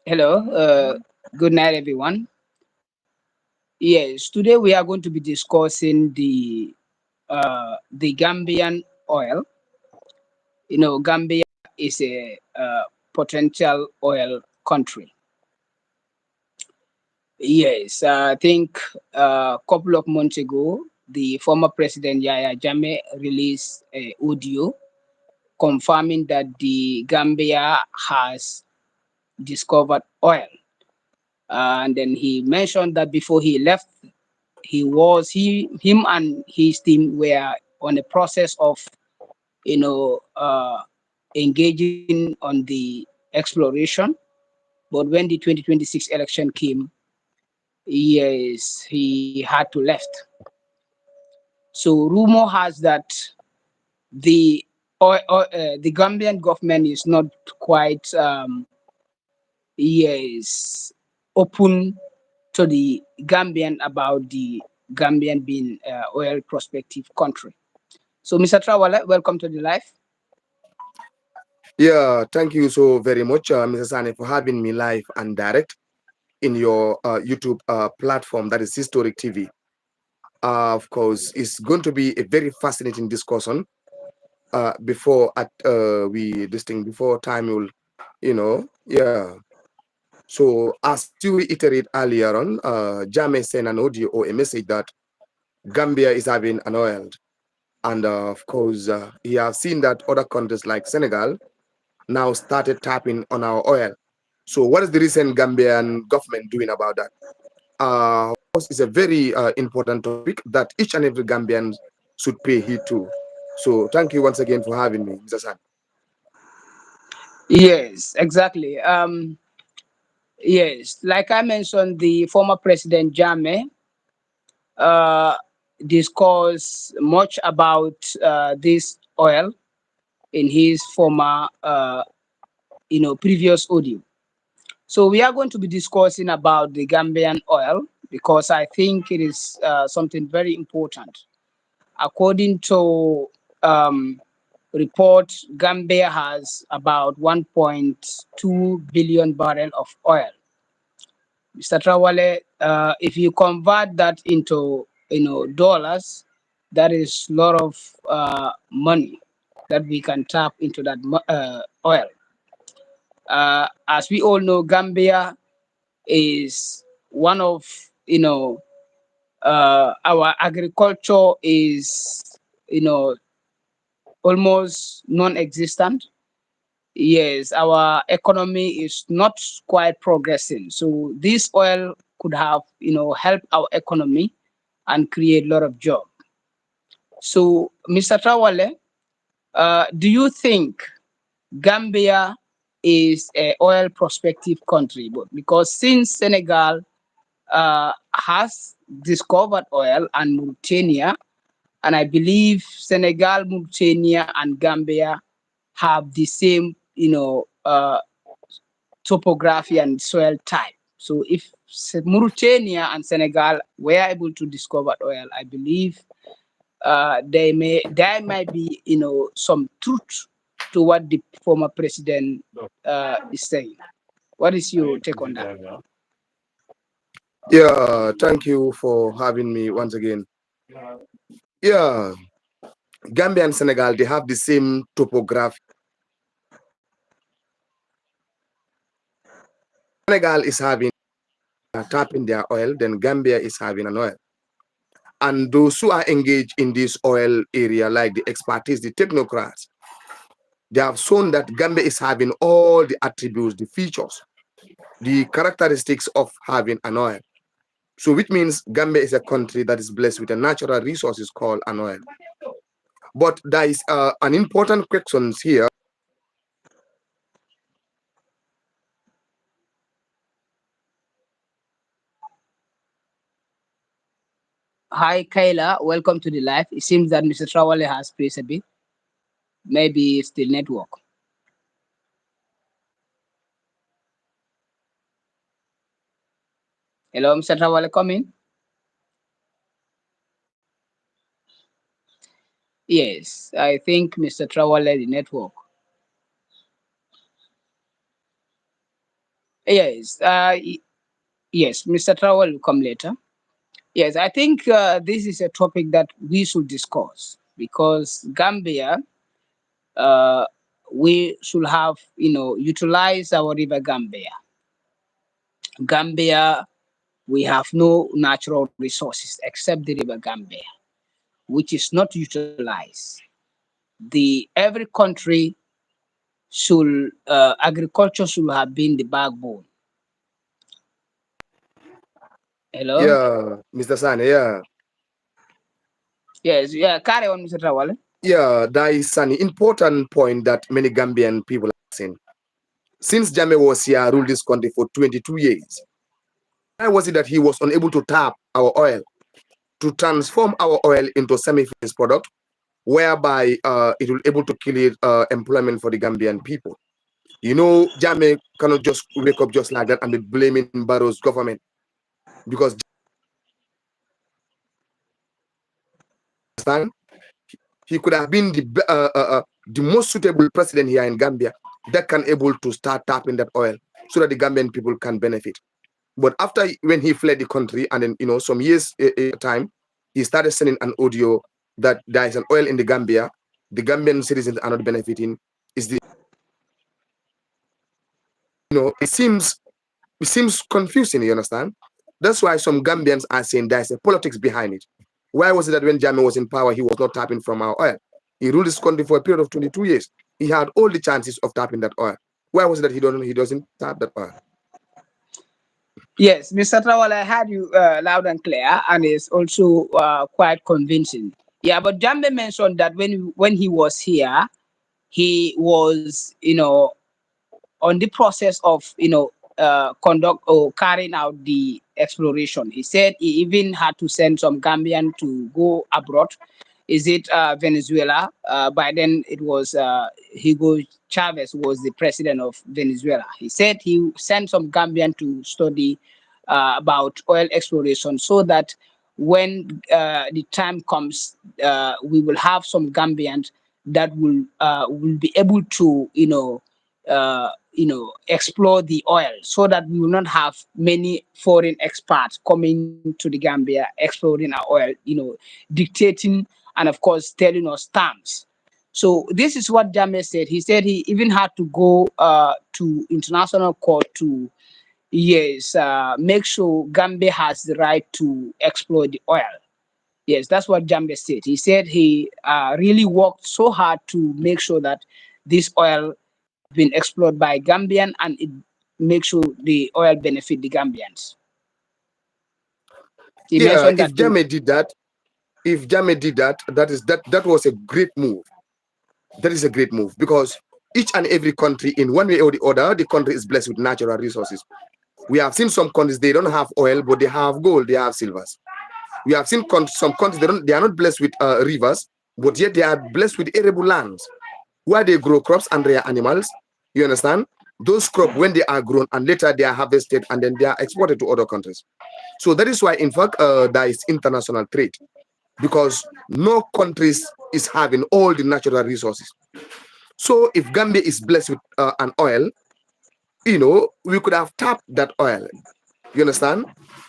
Hello, good night, everyone. Yes, today we are going to be discussing the Gambian oil. Gambia is a potential oil country. Yes, I think a couple of months ago, the former president Yahya Jammeh released a audio confirming that the Gambia has discovered oil. And then he mentioned that before he left him and his team were on a process of you know uh, engaging on the exploration, but when the 2026 election came, yes, he had to left. So rumor has that the Gambian government is not quite yes open to the Gambian about the Gambian being oil prospective country. So, Mr. Trawala, welcome to the life. Yeah, thank you so very much, Mr. Sane, for having me live and direct in your YouTube platform, that is Historic TV. Of course, it's going to be a very fascinating discussion. Before at we this thing before time will, yeah. So as you reiterate earlier on, Jame sent an audio or a message that Gambia is having an oil, and of course, he has seen that other countries like Senegal now started tapping on our oil. So, what is the recent Gambian government doing about that? Of course, it's a very important topic that each and every Gambian should pay heed to. So, thank you once again for having me, Mr. San. Yes, exactly. Yes, like I mentioned, the former president Jame uh, discussed much about this oil in his former, previous audio. So we are going to be discussing about the Gambian oil because I think it is something very important. According to um, report, Gambia has about 1.2 billion barrel of oil. Mr. Trawale, if you convert that into dollars, that is a lot of money that we can tap into that oil. As we all know, Gambia is one of our agriculture is you know almost non-existent. Yes, our economy is not quite progressing. So this oil could have, help our economy and create a lot of job. So, Mr. Trawale, do you think Gambia is a oil prospective country? But because since Senegal has discovered oil and Mauritania, and I believe Senegal, Mauritania, and Gambia have the same, topography and soil type. So if Mauritania and Senegal were able to discover oil, I believe there might be some truth to what the former president is saying. What is your take on that? Yeah, thank you for having me once again. Yeah, Gambia and Senegal, they have the same topography. Senegal is having tapping their oil, then Gambia is having an oil. And those who are engaged in this oil area, like the expertise, the technocrats, they have shown that Gambia is having all the attributes, the features, the characteristics of having an oil. So, which means Gambia is a country that is blessed with a natural resources called an oil. But there is an important question here. Hi, Kayla. Welcome to the live. It seems that Mr. Trawale has pressed a bit. Maybe it's the network. Hello, Mr. Trawale, come in. Yes, I think Mr. Trawale, the network. Yes, yes, Mr. Travel will come later. Yes, I think this is a topic that we should discuss because Gambia, uh, we should have, utilize our river Gambia. Gambia, we have no natural resources except the river Gambia, which is not utilized. The every country should agriculture should have been the backbone. Hello. Yeah, Mr. Sane, yeah. Yes. Yeah. Carry on, Mr. Trawale. Yeah, that is an important point that many Gambian people are saying. Since Jame was here, ruled this country for 22 years, why was it that he was unable to tap our oil, to transform our oil into semi-finished product, whereby it will able to create employment for the Gambian people? You know, Jame cannot just wake up just like that and be blaming Barrow's government because understand he could have been the most suitable president here in Gambia that can able to start tapping that oil so that the Gambian people can benefit. But after when he fled the country and then some years time, he started sending an audio that there is an oil in the Gambia, the Gambian citizens are not benefiting. Is the it seems confusing, you understand? That's why some Gambians are saying there's a politics behind it. Why was it that when Jammeh was in power, he was not tapping from our oil? He ruled this country for a period of 22 years. He had all the chances of tapping that oil. Why was it that he doesn't tap that oil? Yes, Mr. Trawale, I had you loud and clear, and it's also quite convincing. Yeah, but Jambe mentioned that when he was here, he was, on the process of, conduct or carrying out the exploration. He said he even had to send some Gambian to go abroad. Is it Venezuela? By then it was Hugo Chavez was the president of Venezuela. He said he sent some Gambian to study about oil exploration so that when the time comes, we will have some Gambians that will be able to, explore the oil so that we will not have many foreign experts coming to the Gambia exploring our oil, dictating and of course telling us terms. So this is what Jammeh said. He said he even had to go to international court to, yes, make sure Gambia has the right to exploit the oil. Yes, that's what Jambe said. He said he really worked so hard to make sure that this oil is being explored by Gambian and it makes sure the oil benefit the Gambians. He Yeah, mentioned that too. if Jammeh did that, that was a great move. That is a great move because each and every country, in one way or the other, the country is blessed with natural resources. We have seen some countries they don't have oil, but they have gold, they have silvers. We have seen some countries they are not blessed with rivers, but yet they are blessed with arable lands where they grow crops and rare animals. You understand? Those crops, when they are grown and later they are harvested and then they are exported to other countries. So that is why, in fact, there is international trade because no countries is having all the natural resources. So if Gambia is blessed with an oil, we could have tapped that oil. You understand?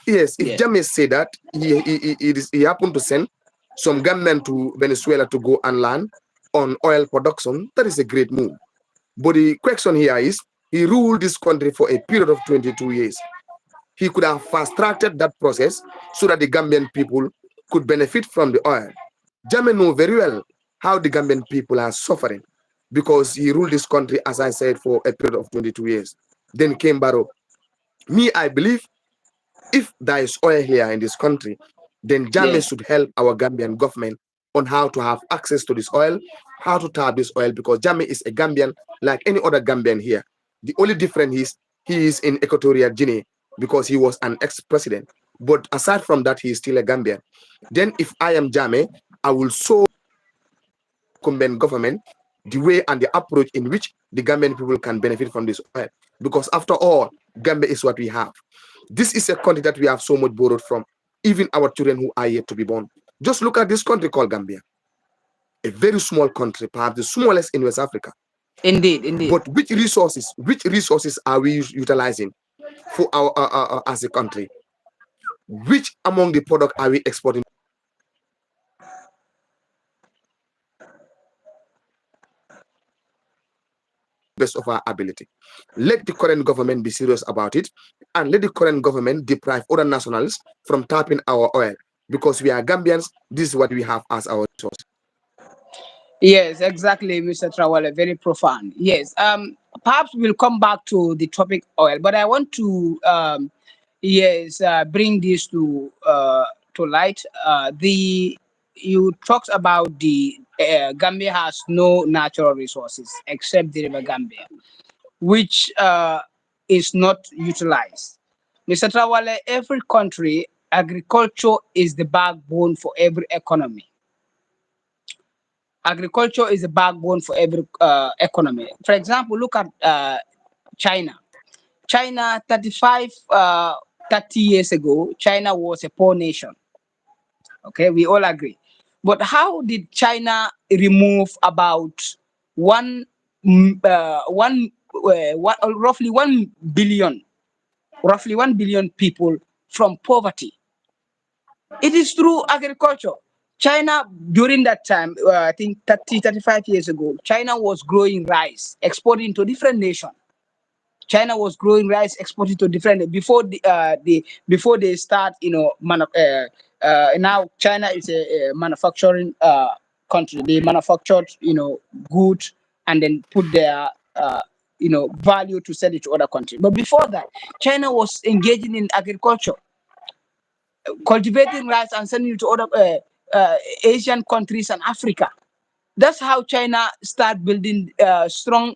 Yes, if Yeah. James said that he happened to send some gunmen to Venezuela to go and land on oil production, that is a great move. But the question here is he ruled this country for a period of 22 years. He could have fast-tracked that process so that the Gambian people could benefit from the oil. Jammeh know very well how the Gambian people are suffering because he ruled this country, as I said, for a period of 22 years. Then came Barrow. Me, I believe if there is oil here in this country, then Yeah. Jammeh should help our Gambian government on how to have access to this oil, how to tap this oil, because Jammeh is a Gambian like any other Gambian here. The only difference is he is in Equatorial Guinea because he was an ex-president. But aside from that, he is still a Gambian. Then if I am Jammeh, I will show incumbent government the way and the approach in which the Gambian people can benefit from this oil. Because after all, Gambia is what we have. This is a country that we have so much borrowed from, even our children who are yet to be born. Just look at this country called Gambia, a very small country, perhaps the smallest in West Africa. Indeed, indeed. But which resources are we utilizing? for our as a country. Which among the product are we exporting best of our ability? Let the current government be serious about it, and let the current government deprive other nationals from tapping our oil, because we are Gambians. This is what we have as our resource. Yes, exactly, Mr. Trawale. Very profound. Yes. Perhaps we'll come back to the topic oil, but I want to yes bring this to light. The You talked about the Gambia has no natural resources except the River Gambia, which is not utilized. Mr. Trawale, every country, agriculture is the backbone for every economy. Agriculture is the backbone for every economy. For example, look at China. China, 30 years ago, China was a poor nation. Okay, we all agree. But how did China remove about one, roughly 1 billion, roughly 1 billion people from poverty? It is through agriculture. China, during that time, I think 35 years ago, China was growing rice, exporting to different nations. China was growing rice, exporting to different before they start, now China is a manufacturing country. They manufactured, goods and then put their value to sell it to other countries. But before that, China was engaging in agriculture, cultivating rice and sending it to other Asian countries and Africa. That's how China start building strong,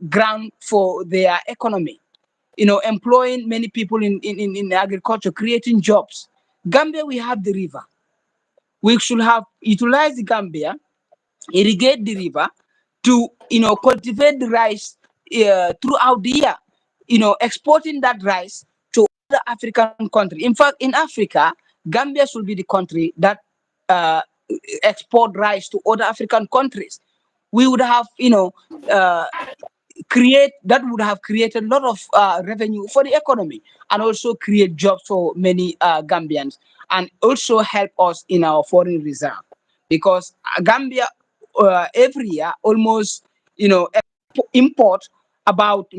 ground for their economy. Employing many people in agriculture, creating jobs. Gambia, we have the river. We should have utilized the Gambia, irrigate the river to cultivate the rice throughout the year. Exporting that rice to other African countries. In fact, in Africa, Gambia should be the country that uh, export rice to other African countries. We would have, uh, create that would have created a lot of revenue for the economy, and also create jobs for many Gambians, and also help us in our foreign reserve, because Gambia every year almost import about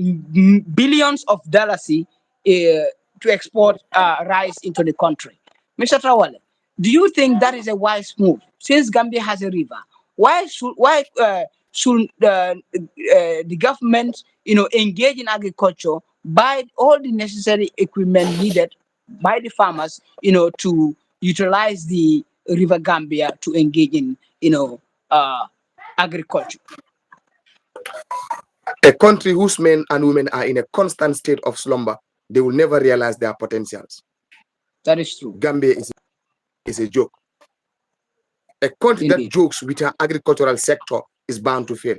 billions of dollars to export rice into the country. Mr. Trawale, do you think that is a wise move? Since Gambia has a river, why should the government engage in agriculture, buy all the necessary equipment needed by the farmers to utilize the river Gambia to engage in uh, agriculture? A country whose men and women are in a constant state of slumber, they will never realize their potentials. That is true. Gambia is a joke. A country that Indeed. jokes with her agricultural sector is bound to fail.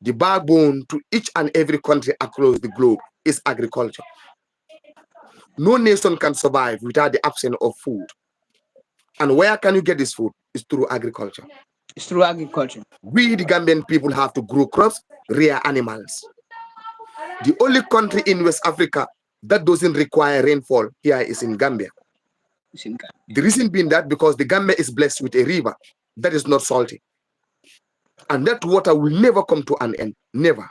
The backbone to each and every country across the globe is agriculture. No nation can survive without the absence of food. And where can you get this food? It's through agriculture. It's through agriculture. We, the Gambian people, have to grow crops, rear animals. The only country in West Africa that doesn't require rainfall here is in Gambia. It's in Ghana. The reason being that because the Gambia is blessed with a river that is not salty. And that water will never come to an end. Never.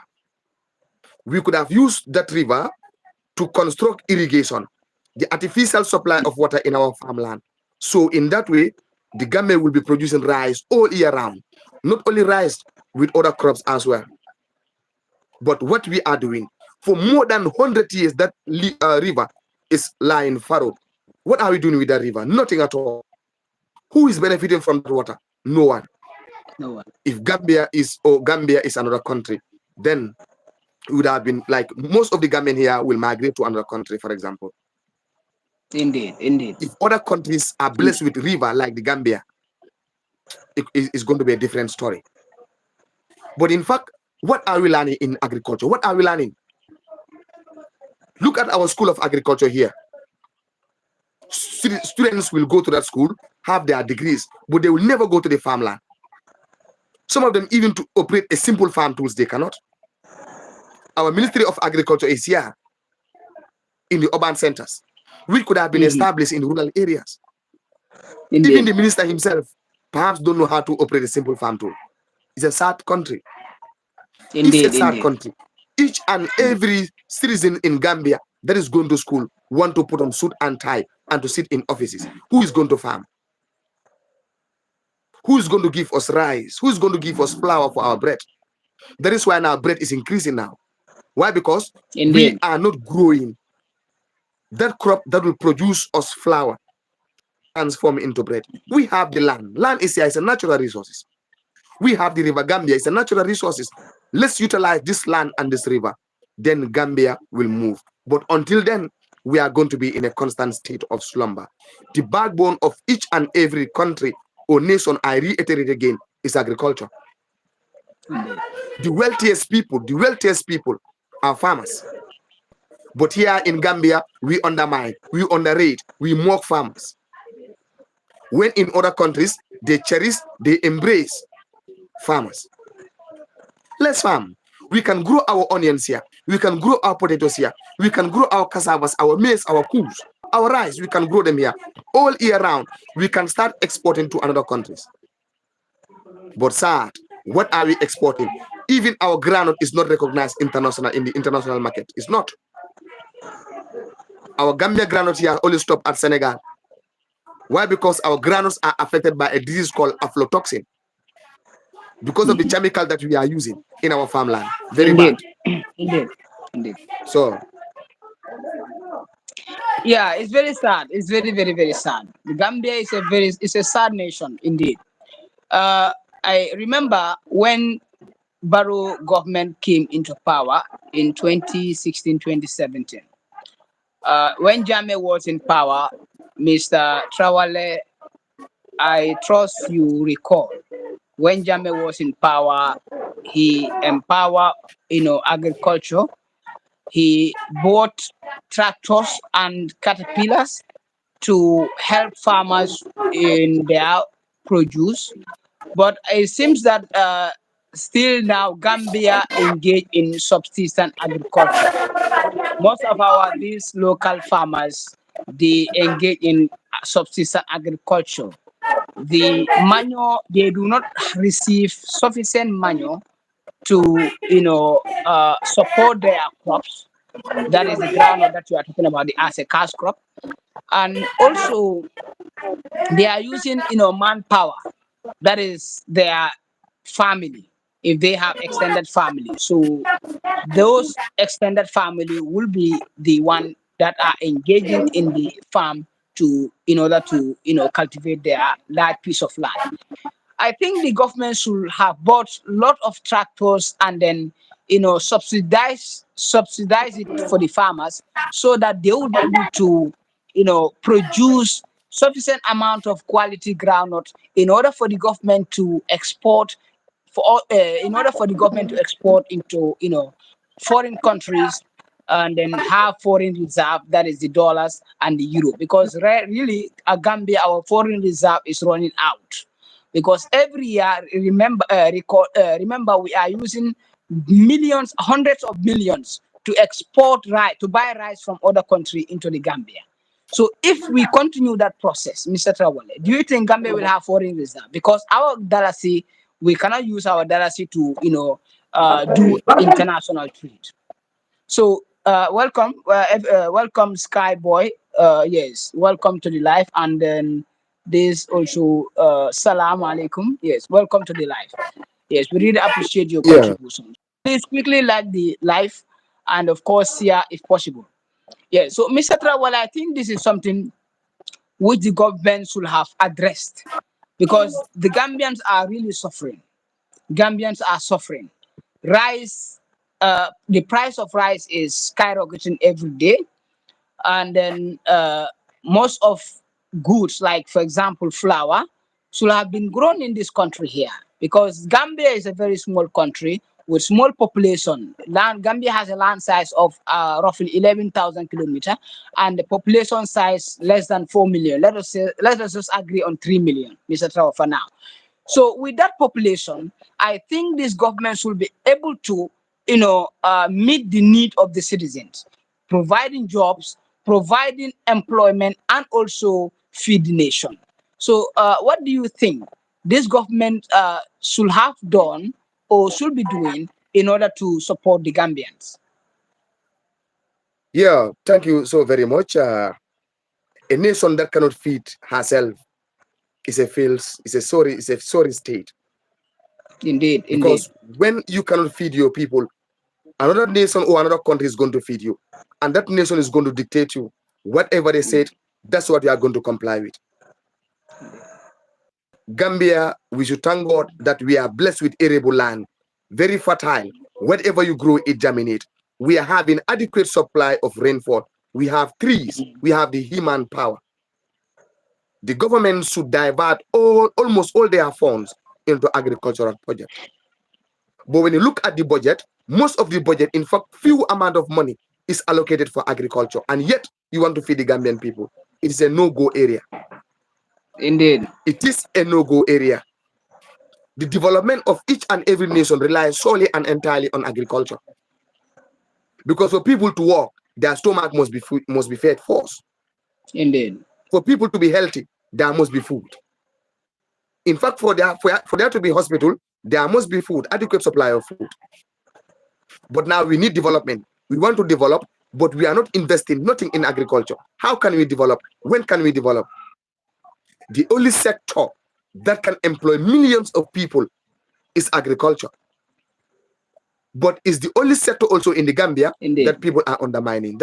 We could have used that river to construct irrigation, the artificial supply of water in our farmland. So in that way, the Gambia will be producing rice all year round. Not only rice, with other crops as well. But what we are doing, for more than 100 years, that river is lying furrowed. What are we doing with that river? Nothing at all. Who is benefiting from that water? No one. No one. If Gambia is another country, then it would have been like most of the Gambian here will migrate to another country, for example. Indeed. Indeed. If other countries are blessed with river like the Gambia, it's going to be a different story. But in fact, what are we learning in agriculture? What are we learning? Look at our school of agriculture here. Students will go to that school, have their degrees, but they will never go to the farmland. Some of them, even to operate a simple farm tools, they cannot. Our Ministry of Agriculture is here in the urban centers, which could have been Mhm. established in rural areas. Even Indeed. the minister himself perhaps don't know how to operate a simple farm tool. It's a sad country. It's a Indeed. sad Indeed. country. Each and Indeed. every citizen in Gambia that is going to school want to put on suit and tie and to sit in offices. Who is going to farm? Who is going to give us rice? Who is going to give us flour for our bread? That is why now bread is increasing now. Why? Because we Indeed. are not growing that crop that will produce us flour, transform into bread. We have the land. Land is here, it's a natural resources. We have the river Gambia, it's a natural resources. Let's utilize this land and this river. Then Gambia will move. But until then, we are going to be in a constant state of slumber. The backbone of each and every country or nation, I reiterate again, is agriculture. Indeed. The wealthiest people are farmers. But here in Gambia, we undermine, we underrate, we mock farmers. When in other countries, they cherish, they embrace farmers. Let's farm. We can grow our onions here. We can grow our potatoes here. We can grow our cassavas, our maize, our coos, our rice. We can grow them here all year round. We can start exporting to other countries. But sad, what are we exporting? Even our groundnut is not recognized international in the international market. It's not. Our Gambia groundnut here only stop at Senegal. Why? Because our granules are affected by a disease called aflatoxin because of the Mhm. chemical that we are using in our farmland. Very bad. Indeed. Indeed. Indeed. So, Yeah, it's very sad. It's very, very, very sad. Gambia is it's a sad nation indeed. Uh, I remember when Barrow government came into power in 2016, 2017. When Jammeh was in power, Mr. Trawale, I trust you recall, when Jammeh was in power, he empowered, agriculture. He bought tractors and caterpillars to help farmers in their produce. But it seems that still now Gambia engage in subsistence agriculture. Most of our these local farmers, they engage in subsistence agriculture. The manure, they do not receive sufficient manure to support their crops. That is the groundnut that you are talking about, the as a cash crop. And also they are using manpower, that is their family, if they have extended family. So those extended family will be the one that are engaging in the farm to in order to cultivate their large piece of land. I think the government should have bought a lot of tractors and then subsidize it for the farmers so that they will be able to produce sufficient amount of quality groundnut in order for the government to export in order for the government to export into foreign countries and then have foreign reserve, that is the dollars and the euro, because really Gambia, our foreign reserve is running out because every year, remember we are using millions, hundreds of millions to export rice, to buy rice from other country into the Gambia. So if we continue that process, Mr. Trawale, do you think Gambia will have foreign reserve? Because our dalasi, we cannot use our dalasi to do international trade. So welcome, welcome Sky Boy. Yes, welcome to the live, and then this also salam alaikum. Yes, welcome to the live. Yes, we really appreciate your yeah, contribution. Please quickly like the live, and of course share if possible. Yeah. So Mr. Trawala, I think this is something which the government should have addressed because the Gambians are really suffering. Gambians are suffering. Rice, the price of rice is skyrocketing every day, and then most of goods, like for example flour, should have been grown in this country here because Gambia is a very small country with small population. Gambia has a land size of roughly 11,000 kilometers and the population size less than 4 million. Let us just agree on 3 million, Mr. Trawa, for now. So with that population, I think this government should be able to meet the need of the citizens, providing jobs, providing employment, and also feed the nation. So, what do you think this government should have done or should be doing in order to support the Gambians? Yeah, thank you so very much. A nation that cannot feed herself is a sorry state. Indeed, indeed, Because when you cannot feed your people, another nation or another country is going to feed you, and that nation is going to dictate you. Whatever they said, that's what you are going to comply with. Gambia, we should thank God that we are blessed with arable land, very fertile. Whatever you grow, it germinates. We are having adequate supply of rainfall. We have trees. We have the human power. The government should divert almost all their funds into agricultural projects. But when you look at the budget, most of the budget, in fact, few amount of money is allocated for agriculture, and yet you want to feed the Gambian people. It is a no-go area. indeed, It is a no-go area. The development of each and every nation relies solely and entirely on agriculture. Because for people to work, their stomach must be fed first. indeed, For people to be healthy, there must be food. In fact, for there to be hospital, there must be food, adequate supply of food. But now we need development. We want to develop, but we are not investing nothing in agriculture. How can we develop? When can we develop? The only sector that can employ millions of people is agriculture. But it's the only sector also in the Gambia indeed, that people are undermining.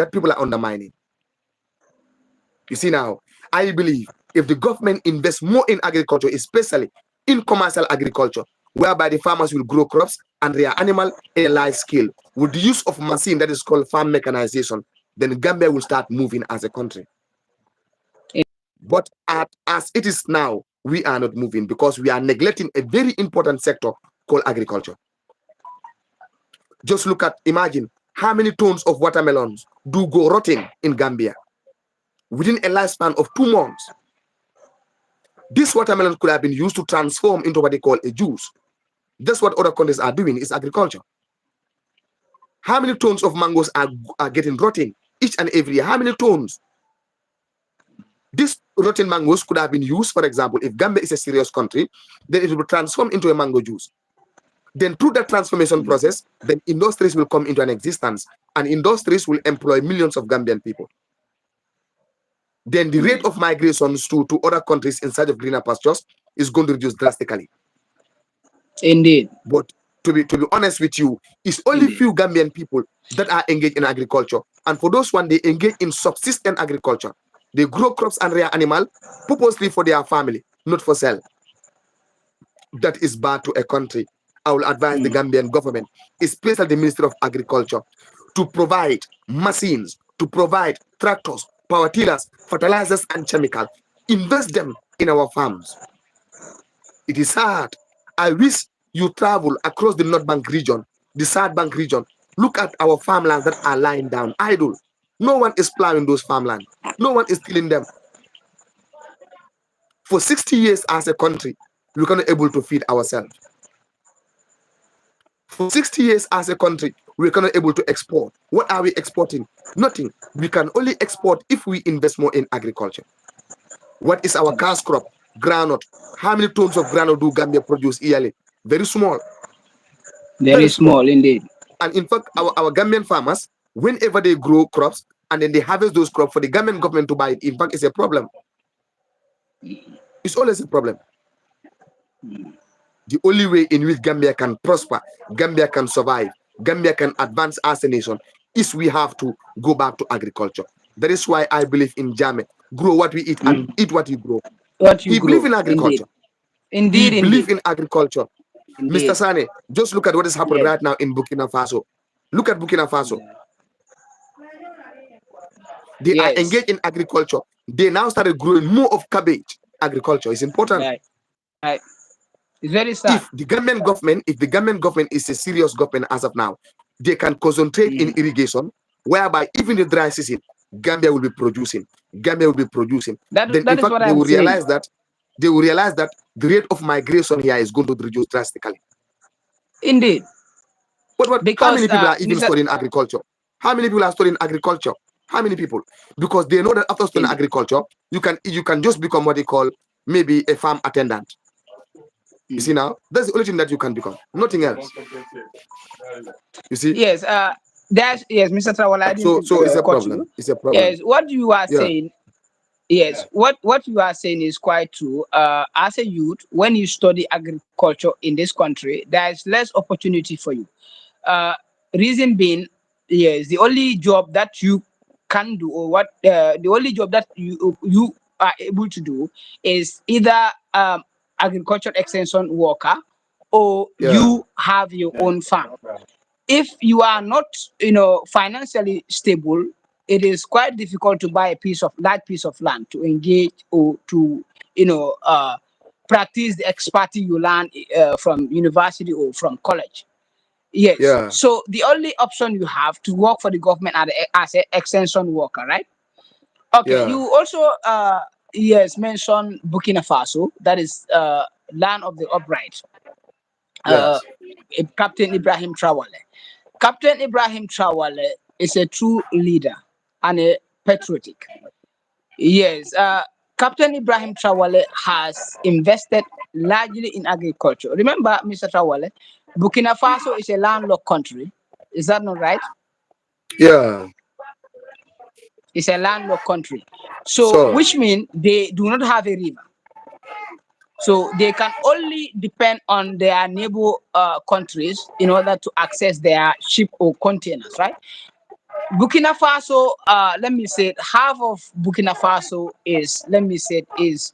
You see now, I believe if the government invests more in agriculture, especially in commercial agriculture, whereby the farmers will grow crops and rear animal in a large scale, with the use of machine that is called farm mechanization, then Gambia will start moving as a country. But as it is now, we are not moving because we are neglecting a very important sector called agriculture. Just imagine how many tons of watermelons do go rotting in Gambia within a lifespan of 2 months. This watermelon could have been used to transform into what they call a juice. That's what other countries are doing, is agriculture. How many tons of mangoes are getting rotting each and every year? How many tons? These rotten mangoes could have been used, for example, if Gambia is a serious country, then it will be transformed into a mango juice. Then through that transformation process, then industries will come into an existence, and industries will employ millions of Gambian people. Then the rate of migrations to other countries in search of greener pastures is going to reduce drastically. indeed, But to be honest with you, it's only indeed, few Gambian people that are engaged in agriculture. And for those one, they engage in subsistence agriculture. They grow crops and rear animal purposely for their family, not for sale. That is bad to a country. I will advise the Gambian government, especially the Ministry of Agriculture, to provide machines, to provide tractors, power tillers, fertilizers, and chemicals. Invest them in our farms. It is hard. I wish you travel across the North Bank region, the South Bank region. Look at our farmlands that are lying down idle. No one is plowing those farmlands. No one is tilling them. For 60 years as a country, we were not able to feed ourselves. For 60 years as a country, we are not able to export. What are we exporting? Nothing. We can only export if we invest more in agriculture. What is our cash crop? Groundnut. How many tons of groundnut do Gambia produce yearly? Very small. very Very small. small, indeed, And in fact, our Gambian farmers, whenever they grow crops and then they harvest those crops for the Gambian government to buy it, in fact, it's a problem. It's always a problem. The only way in which Gambia can prosper, Gambia can survive, Gambia can advance as a nation is we have to go back to agriculture. That is why I believe in Jame. Grow what we eat and eat what you grow. what you He believe grow, in indeed, agriculture. He indeed, believe indeed, in agriculture. Mr. indeed, Sane, just look at what is happening yes, right now in Burkina Faso. Look at Burkina Faso. They are yes, engaged in agriculture. They now started growing more of cabbage. Agriculture is important. right, right. It's very sad. If the government government is a serious government as of now, they can concentrate in irrigation, whereby even the dry season, Gambia will be producing. Gambia will be producing. Then, That in is fact, what I'm saying. they will realize that the rate of migration here is going to reduce drastically. Indeed, What? How because many people are even Mr. studying agriculture? How many people are studying agriculture? How many people? Because they know that after studying in agriculture, you can just become what they call maybe a farm attendant. You see now, that's the only thing that you can become. Nothing else. You see. yes, that's yes, Mr. Trawala, I didn't So it's a cut problem. you. It's a problem. Yes, what you are Yeah. saying. Yes, what you are saying is quite true. As a youth, when you study agriculture in this country, there is less opportunity for you. Uh, Reason being, yes, the only job that you can do, or what the only job that you are able to do is either agricultural extension worker, or Yeah. you have your own farm. If you are not, financially stable, it is quite difficult to buy a piece of that piece of land to engage, or to, you know uh, practice the expertise you learn from university or from college. Yes, Yeah. so the only option you have to work for the government as an extension worker, right? Okay, Yeah. you also yes, mentioned Burkina Faso, that is land of the upright. uh, Yes. Captain Ibrahim Traore. Captain Ibrahim Traore is a true leader and a patriotic. Yes, Captain Ibrahim Traore has invested largely in agriculture. Remember, Mr. Traore, Burkina Faso is a landlocked country. Is that not right? Yeah. It's a landlocked country. So, So. which means they do not have a river. So they can only depend on their neighbor countries in order to access their ship or containers, right? Burkina Faso, let me say, half of Burkina Faso is, let me say, is,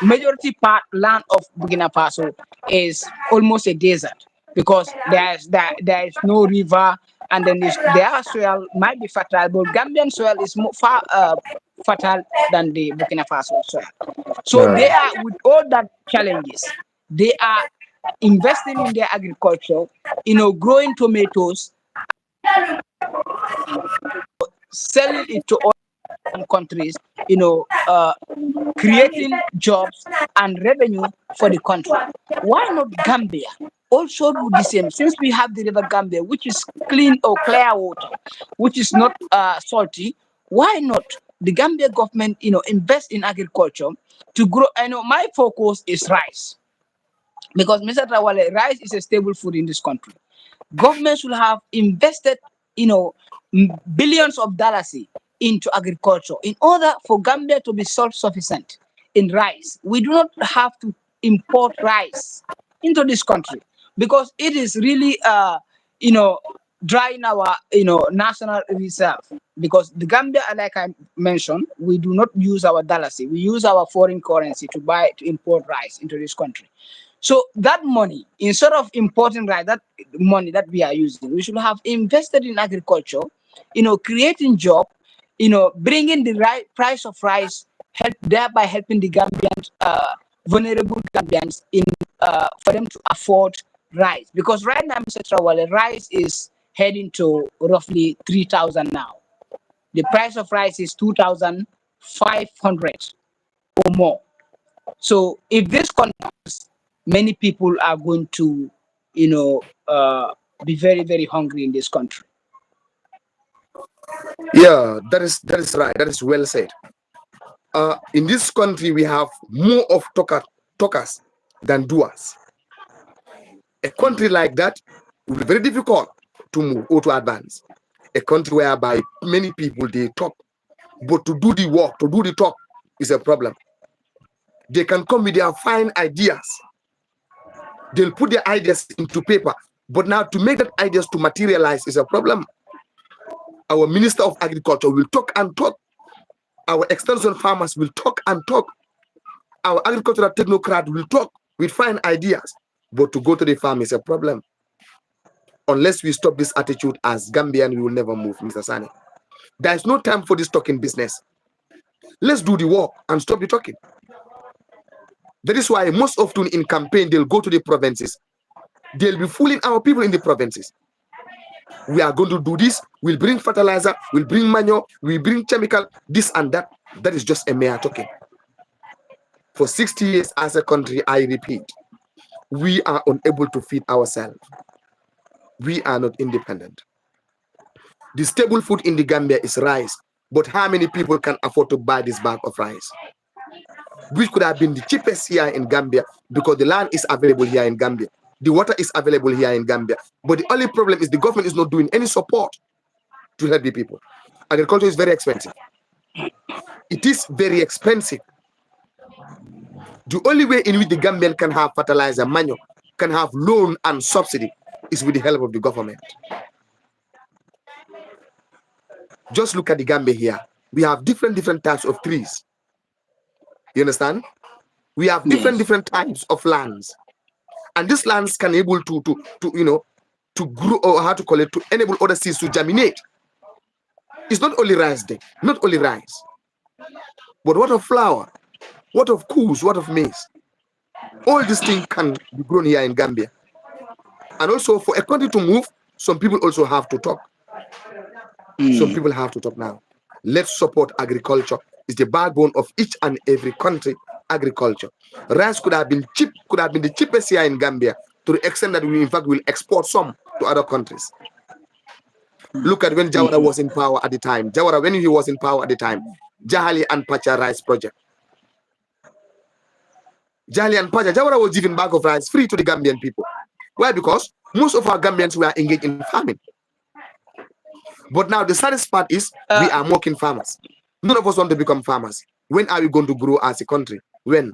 majority part land of Burkina Faso is almost a desert, because there is no river, and then their soil might be fertile, but Gambian soil is more far fertile than the Burkina Faso soil. So they Yeah. are, with all that challenges, they are investing in their agriculture, growing tomatoes, selling it to countries, you know, uh, creating jobs and revenue for the country. Why not Gambia also do the same? Since we have the river Gambia, which is clean or clear water, which is not salty, why not the Gambia government, invest in agriculture to grow? I know my focus is rice, because Mr. Trawale, rice is a stable food in this country. Government should have invested, billions of dollars into agriculture in order for Gambia to be self-sufficient in rice. We do not have to import rice into this country, because it is really, you know, drying our, national reserve. Because the Gambia, like I mentioned, we do not use our dollars. We use our foreign currency to import rice into this country. So that money, instead of importing rice, that money that we are using, we should have invested in agriculture, creating job, bringing the right price of rice, thereby helping the Gambians, vulnerable Gambians, in for them to afford rice. Because right now, Mr. Trawale, rice is heading to roughly 3,000 now. The price of rice is 2,500 or more. So if this continues, many people are going to, you know, uh, be very, very hungry in this country. Yeah. That is right. That is well said. In this country, we have more of talkers than doers. A country like that will be very difficult to move or to advance. A country whereby many people they talk, but to do the work, to do the talk is a problem. They can come with their fine ideas. They'll put their ideas into paper, but now to make that ideas to materialize is a problem. Our Minister of Agriculture will talk and talk. Our extension farmers will talk and talk. Our agricultural technocrat will talk with fine ideas, but to go to the farm is a problem. Unless we stop this attitude as Gambian, we will never move, Mr. Sani. There is no time for this talking business. Let's do the work and stop the talking. That is why most often in campaign, they'll go to the provinces. They'll be fooling our people in the provinces. We are going to do this. We'll bring fertilizer. We'll bring manure. We'll bring chemical, this and that. That is just a mere talking. For 60 years as a country, I repeat, we are unable to feed ourselves. We are not independent. The stable food in the Gambia is rice, but how many people can afford to buy this bag of rice? Which could have been the cheapest here in Gambia because the land is available here in Gambia. The water is available here in Gambia. But the only problem is the government is not doing any support to help the people. Agriculture is very expensive. It is very expensive. The only way in which the Gambian can have fertilizer, manure, can have loan and subsidy is with the help of the government. Just look at the Gambia here. We have different types of trees. You understand? We have Yes. different types of lands, and these lands can able to grow, or how to call it, to enable other seeds to germinate. It's not only rice there, not only rice, but what of flour, what of coos, what of maize? All these things can be grown here in Gambia. And also for a country to move, some people also have to talk. Some Mm. people have to talk now. Let's support agriculture. It's the backbone of each and every country. Agriculture. Rice could have been cheap, could have been the cheapest here in Gambia, to the extent that we in fact will export some to other countries. Look at when Jawara Mm. was in power at the time. Jawara, when he was in power at the time, Jahali and Pacha rice project. Jahali and Pacha, Jawara was giving bag of rice free to the Gambian people. Why? Because most of our Gambians were engaged in farming. But now the saddest part is we Uh, are mocking farmers. None of us want to become farmers. When are we going to grow as a country? When?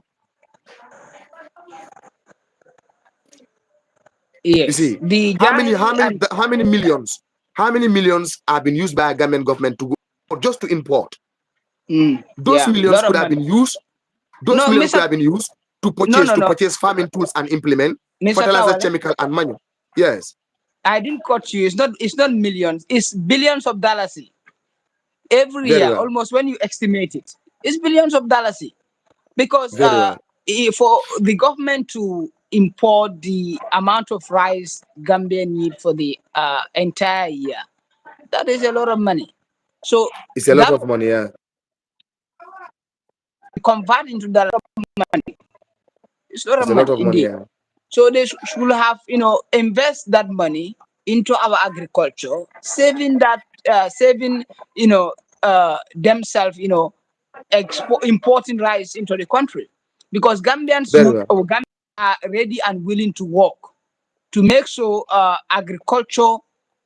You yes. see, The how many Jahili how many and how many millions how many millions have been used by a Gambian government to go just to import? Those yeah, millions lot of could have money. been used. Those No, millions could Mr. have been used to No, purchase no, to no, purchase farming tools and implement Mr. fertilizer, Trawale. chemical, and manual. Yes, I didn't cut you. It's not millions. It's billions of dollars every very year. well, Almost when you estimate it, it's billions of dollars because very well. for the government to import the amount of rice Gambia need for the entire year, that is a lot of money. So It's a lot that of money. Yeah, convert into dollar money. It's a lot of it's a lot money of money. indeed. Yeah, So they should have, invest that money into our agriculture, saving that, saving, themselves, importing rice into the country, because Gambians very would well. or Gambians are ready and willing to work to make sure agriculture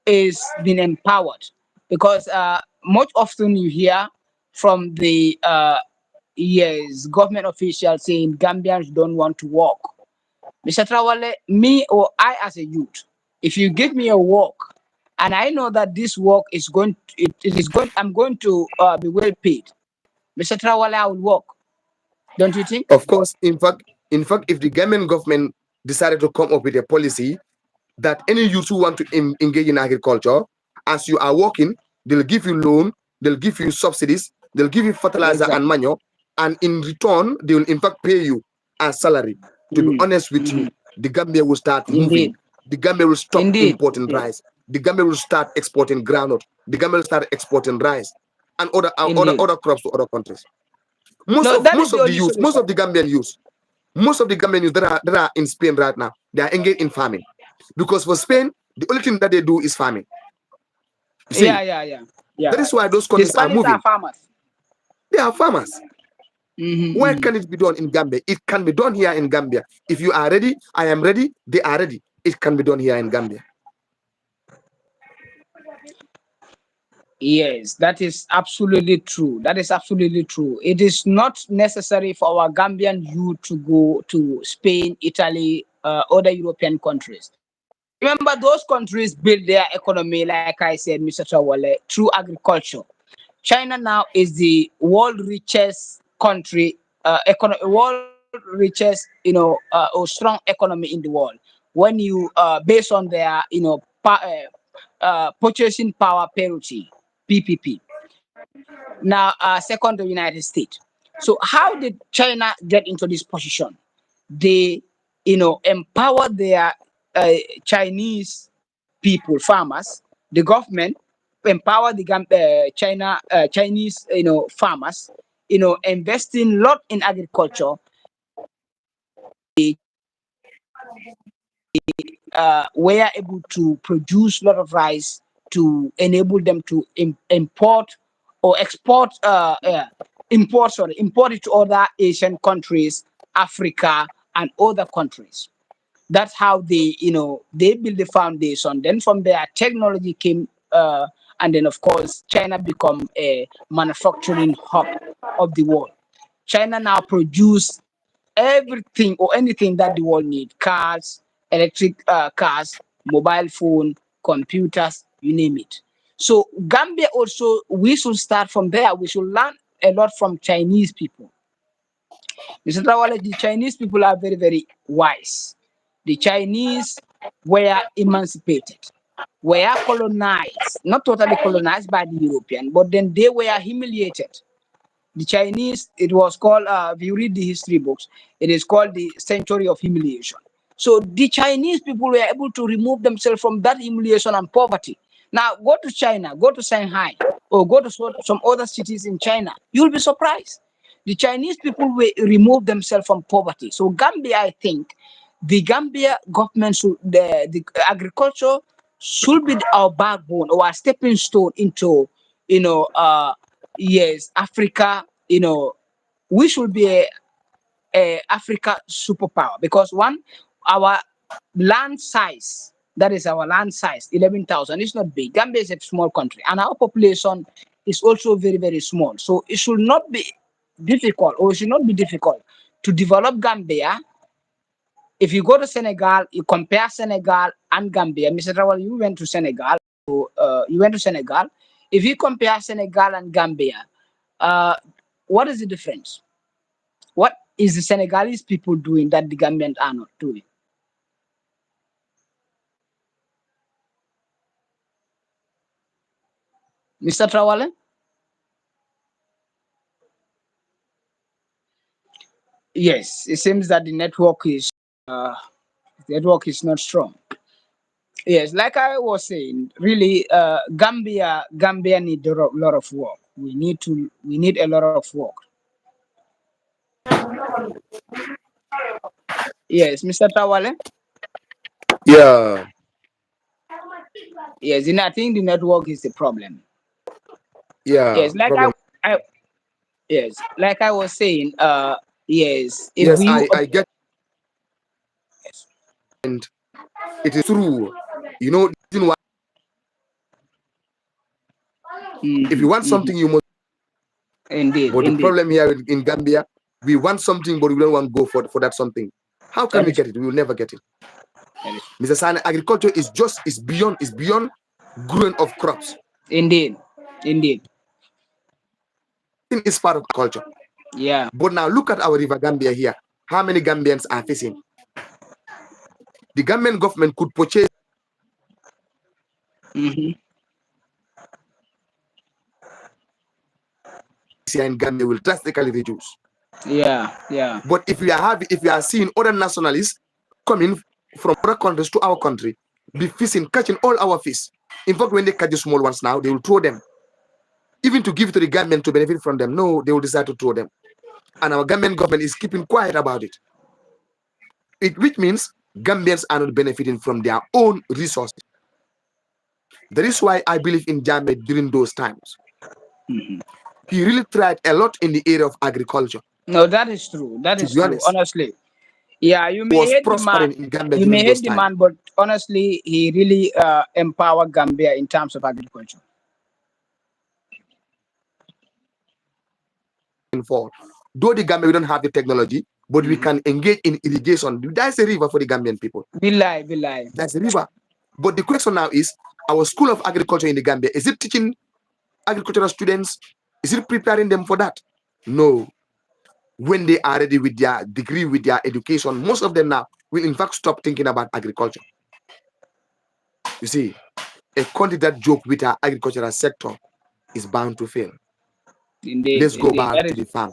is being empowered, because much often you hear from the yes government officials saying Gambians don't want to work. Mr. Trawale, me or I as a youth, if you give me a work and I know that this work is it is going, I'm going to be well paid, Mr. Trawale, I will work. Don't you think? Of course, in fact, if the Gambian government decided to come up with a policy that any youth who want to engage in agriculture, as you are working, they'll give you loan, they'll give you subsidies, they'll give you fertilizer and Exactly. manure, and in return, they will in fact pay you a salary. To be Mm, honest with you, mhm. the Gambia will start moving. Indeed. The Gambia will stop Indeed. importing Indeed. rice. The Gambia will start exporting groundnut. The Gambia will start exporting rice and other Indeed. crops to other countries. Most No, of that is most the of the only youth, most solution. of the Gambian youth, most of the Gambian youth that are in Spain right now, they are engaged in farming. Because for Spain, the only thing that they do is farming. You see, Yeah, yeah, yeah. Yeah. that is why those The countries are Spanish are moving. farmers. They are farmers. Why Mm-hmm. can it be done in Gambia? It can be done here in Gambia. If you are ready, I am ready, they are ready. It can be done here in Gambia. Yes, that is absolutely true. That is absolutely true. It is not necessary for our Gambian youth to go to Spain, Italy, other European countries. Remember, those countries build their economy, like I said, Mr. Trawale, through agriculture. China now is the world richest country, world richest, or strong economy in the world. When you based on their, purchasing power parity (PPP). Now, second, the United States. So, how did China get into this position? They, empower their uh, Chinese people, farmers. The government empower the Chinese, farmers, investing lot in agriculture, were able to produce a lot of rice to enable them to import or export, import it to other Asian countries, Africa, and other countries. That's how they build the foundation. Then from there, technology came, and then of course China become a manufacturing hub of the world. China now produce everything or anything that the world need: cars, electric cars, mobile phone, computers, you name it. So Gambia also, we should start from there. We should learn a lot from Chinese people. Mr. Trawale, the Chinese people are very, very wise. The Chinese were emancipated, were colonized, not totally colonized by the European, but then they were humiliated. The Chinese, it was called, if you read the history books, it is called the century of humiliation. So the Chinese people were able to remove themselves from that humiliation and poverty. Now go to China, go to Shanghai, or go to some other cities in China. You'll be surprised. The Chinese people will remove themselves from poverty. So Gambia, I think, the Gambia government should, the agriculture should be our backbone or our stepping stone into, you know, yes, Africa, we should be a Africa superpower because one, our land size, that is our land size, 11,000, is not big. Gambia is a small country, and our population is also very, very small. So it should not be difficult, or it should not be difficult to develop Gambia. If you go to Senegal, you compare Senegal and Gambia. Mr. Rawal, you went to Senegal. So, you went to Senegal. If you compare Senegal and Gambia, uh, what is the difference? What is the Senegalese people doing that the Gambians are not doing? Mr. Trawale? Yes, it seems that the network is not strong. Yes, like I was saying, really, Gambia need a lot of work. We need a lot of work. Yes, Mr. Trawale. Yeah, Yes, and I think the network is the problem. yeah, Yes, problem. like I was saying, yes, if Yes, we, I get, yes. and it is true. The reason why, if you Hmm, want hmm. something, you must. Indeed, But the indeed. problem here in Gambia, we want something, but we don't want to go for that something. How can That we is get it? We will never get it. that is Mr. Sane, agriculture is beyond growing of crops. indeed, indeed. It is part of culture. Yeah. But now look at our river Gambia here. How many Gambians are facing? The Gambian government could purchase Hmm. here in Gambia will drastically reduce. Yeah, yeah. But if we are seeing other nationalists coming from other countries to our country, be fishing, catching all our fish. In fact, when they catch the small ones now, they will throw them. Even to give to the Gambian to benefit from them. No, they will decide to throw them. And our Gambian government is keeping quiet about it. Which means Gambians are not benefiting from their own resources. That is why I believe in Jammeh during those times. Hmm. He really tried a lot in the area of agriculture. No, that is true. That To is be true. honest, Honestly, yeah. You he may was hate the man. prospering in Gambia You during may those hate the times. man, but honestly, he really empowered Gambia in terms of agriculture. For though the Gambia we don't have the technology, but we Hmm. can engage in irrigation. That's a river for the Gambian people. Bilai, bilai. That's a river. But the question now is, our school of agriculture in the Gambia, is it teaching agricultural students? Is it preparing them for that? No. When they are ready with their degree, with their education, most of them now will in fact stop thinking about agriculture. You see, a country that joke with our agricultural sector is bound to fail. Indeed, Let's go indeed. back That to is the farm.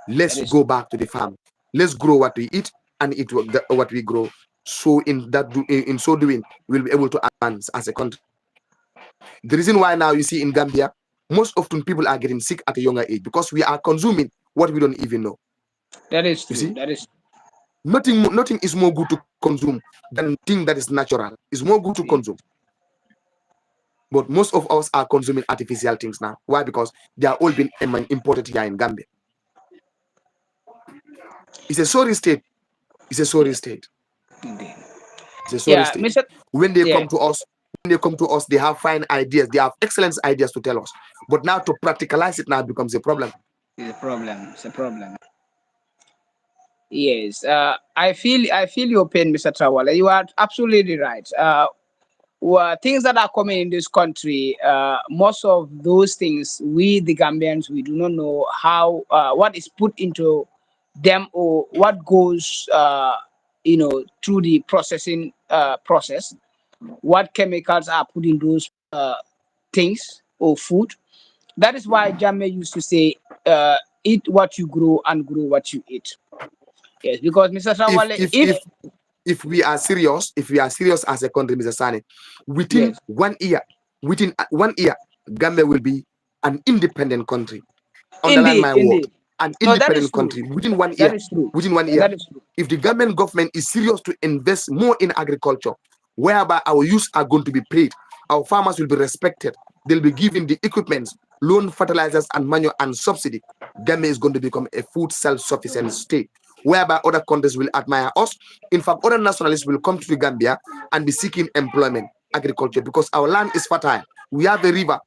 that Let's is go back to the farm. Let's grow what we eat and eat what we grow. So in so doing, we'll be able to advance as a country. The reason why now you see in Gambia, most often people are getting sick at a younger age because we are consuming what we don't even know. that is You true. see, That is nothing is more good to consume than thing that is natural. It's more good to consume. But most of us are consuming artificial things now. Why? Because they are all being imported here in Gambia. It's a sorry state. It's a sorry Yeah, state. indeed. It's a sorry Yeah, state. Mr. When they Yeah, come to us, they have fine ideas. They have excellent ideas to tell us. But now to practicalize it now becomes a problem. it's a problem. It's a problem. Yes, I feel your pain, Mr. Trawala. You are absolutely right. Things that are coming in this country, most of those things, we the Gambians, we do not know how what is put into them or what goes, through the processing process. What chemicals are put in those things or food. That is why Jammeh used to say, "Eat what you grow and grow what you eat." Yes, because Mr. If Trawale, if if if if we are serious, as a country, Mr. Sani, within yes, 1 year, Gambia will be an independent country. Underline indeed, my word, indeed, an no, that is independent true. country within 1 year. That is true. Within 1 year, That is true. if the government is serious to invest more in agriculture, whereby our youths are going to be paid, our farmers will be respected, they'll be given the equipments, loan, fertilizers, and manure and subsidy. Gambia is going to become a food self-sufficient state, whereby other countries will admire us. In fact, other nationalists will come to the Gambia and be seeking employment, agriculture, because our land is fertile. We have a river,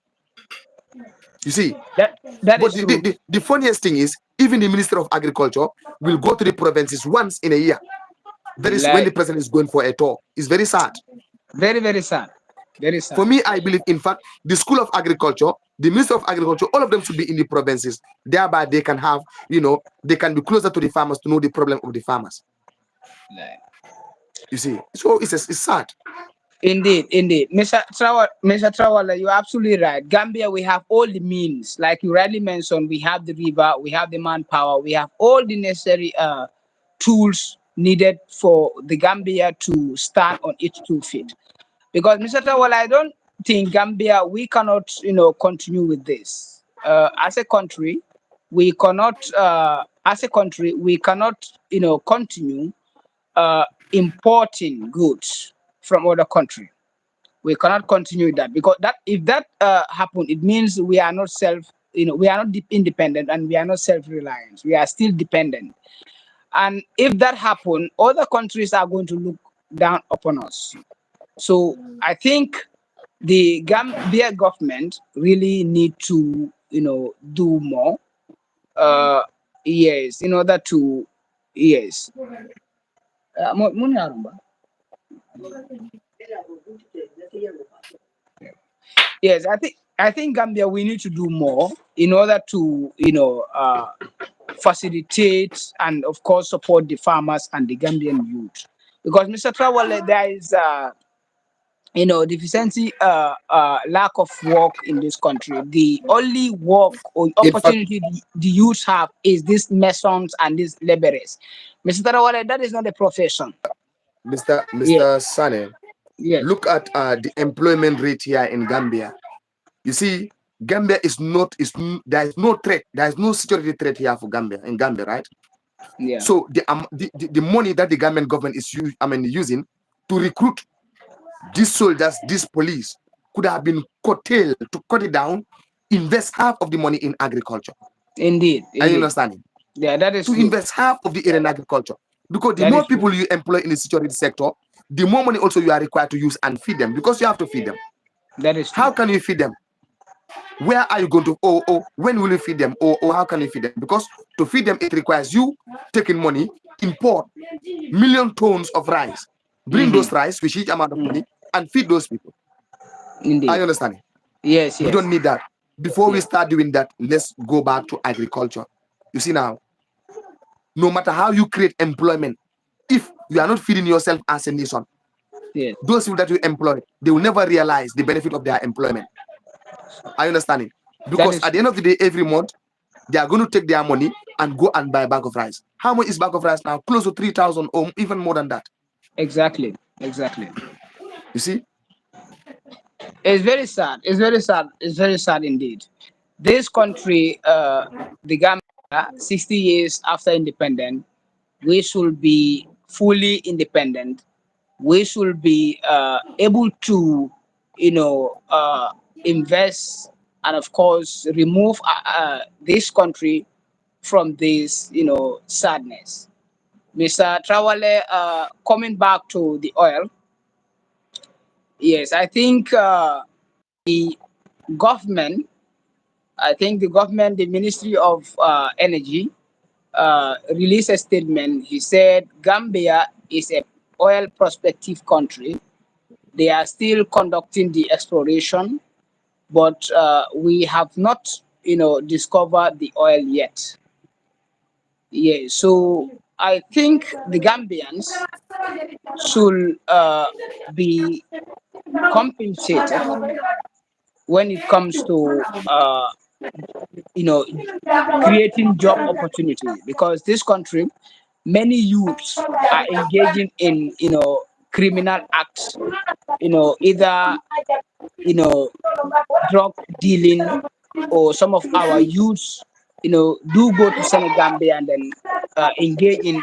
you see. That But is true. the funniest thing is, even the Minister of Agriculture will go to the provinces once in a year. That is when the Like, president is going for a tour. It's very sad. very, very sad. Very For sad. me, I believe, in fact, the School of Agriculture, the Minister of Agriculture, all of them should be in the provinces. Thereby, they can have, they can be closer to the farmers to know the problem of the farmers. Like, You see, so it's sad. indeed, indeed. Mr. Trawala, you're absolutely right. Gambia, we have all the means. Like you rightly mentioned, we have the river, we have the manpower, we have all the necessary tools needed for the Gambia to stand on its 2 feet. Because Mr. Trawala, I don't think Gambia, we cannot, continue with this. As a country, we cannot, continue importing goods from other country. We cannot continue that because that if that happen, it means we are not independent and we are not self-reliant. We are still dependent. And if that happen, other countries are going to look down upon us. So I think the Gambia government really need to, do more. Uh, yes, in order to, yes. Muna Arumba. Yes, I think Gambia we need to do more in order to facilitate and of course support the farmers and the Gambian youth because Mr. Trawale there is deficiency lack of work in this country. The only work or In fact, opportunity the youth have is these masons and these laborers. Mr. Trawale, that is not a profession. Mr. Yeah, Mr. Sane, yes, look at the employment rate here in Gambia. You see, Gambia is not there is no threat, there is no security threat here for Gambia in Gambia, right? yeah, So the money that the Gambian government is using to recruit these soldiers, this police, could have been curtailed to cut it down, invest half of the money in agriculture. indeed, Are you indeed. understanding? Yeah, that is To true. invest half of the area in agriculture. Because the That more is true. people you employ in the security sector, the more money also you are required to use and feed them because you have to feed them. That is How true. can you feed them? Where are you going to, when will you feed them? Or how can you feed them? Because to feed them, it requires you taking money, import million tons of rice, bring Mm-hmm. those rice with huge amount of Mm. money, and feed those people. Are Indeed. you understanding? Yes, We yes, don't need that. Before we yes. start doing that, let's go back to agriculture. You see now, no matter how you create employment, if you are not feeding yourself as a nation, Yes. those people that you employ, they will never realize the benefit of their employment. Are you understanding? That Because is at the true. end of the day, every month, they are going to take their money and go and buy a bag of rice. How much is bag of rice now? Close to 3,000 or even more than that. Exactly. Exactly. You see? It's very sad. It's very sad. It's very sad indeed. This country, the Gambia, 60 years after independence, we should be fully independent, we should be able to, you know, invest and of course remove this country from this, sadness. Mr. Trawale, coming back to the oil, yes, I think the government, the government, the Ministry of Energy, released a statement. He said Gambia is a oil prospective country. They are still conducting the exploration, but we have not, discovered the oil yet. Yeah, so I think the Gambians should be compensated when it comes to, you know, creating job opportunities, because this country, many youths are engaging in, criminal acts, either, you know, drug dealing, or some of our youths, do go to Senegambia and then engage in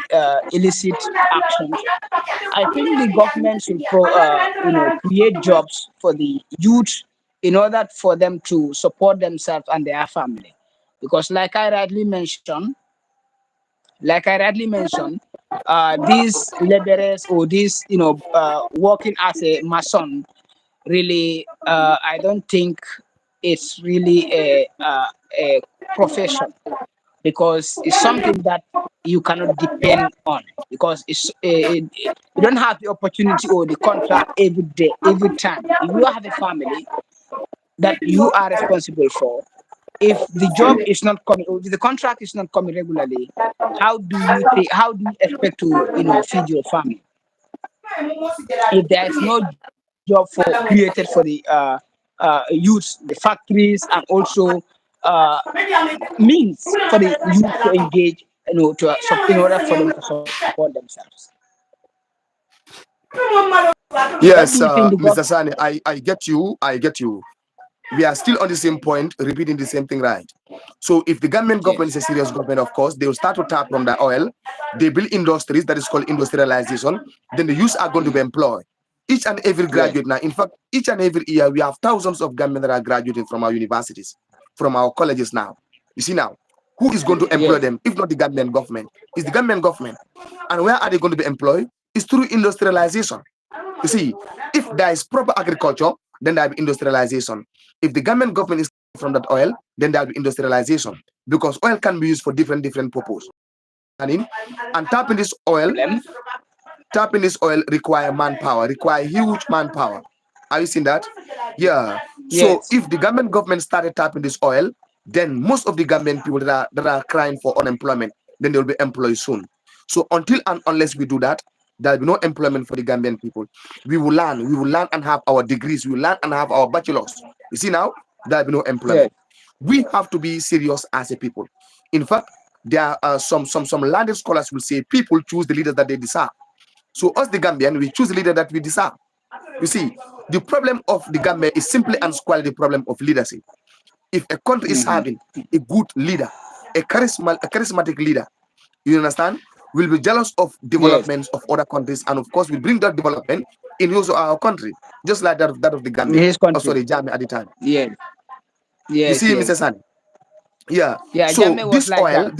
illicit actions. I think the government should create jobs for the youth in order for them to support themselves and their family. Because like I rightly mentioned, these laborers, or these, working as a mason, really, I don't think it's really a profession, because it's something that you cannot depend on, because you don't have the opportunity or the contract every day, every time. If you have a family that you are responsible for, if the job is not coming, or if the contract is not coming regularly, how do you expect to, feed your family? If there is no job created for the youths, the factories, and also uh, means for the youth to engage, in order for them to support themselves. What do you Yes, think the Mr. government? Sani, I get you. I get you. We are still on the same point, repeating the same thing, right? So if the Gambian government is Yes, a serious government, of course, they will start to tap from the oil. They build industries, that is called industrialization. Then the youth are going to be employed. Each and every yes, graduate now, in fact, each and every year, we have thousands of Gambians that are graduating from our universities, from our colleges now. You see now, who is going to employ yes, them if not the Gambian government? It's the Gambian government. And where are they going to be employed? It's through industrialization. You see, if there is proper agriculture, then there will be industrialization. If the government is from that oil, then there will be industrialization, because oil can be used for different purposes. And problem. tapping this oil require manpower, require huge manpower. Are you seeing that? Yeah. So Yes, if the government started tapping this oil, then most of the Gambian people that are crying for unemployment, then they will be employed soon. So until and unless we do that, there will be no employment for the Gambian people. We will learn and have our degrees, we will learn and have our bachelors. You see now, there will be no yes, employment. We have to be serious as a people. In fact, there are some landed scholars will say people choose the leaders that they deserve. So us the Gambian, we choose the leader that we deserve. You see, the problem of the Gambia is simply and squarely the problem of leadership. If a country is hmm, having a good leader, a charismatic leader, you understand, will be jealous of yes, developments of other countries, and of course, we bring that development in use of our country, just like that of the in Gambia. his Oh, country. sorry, Jamie at the time. Yes, You yes, see, Mr. yes. Sani? Yeah. Yeah, So Jammeh was like that.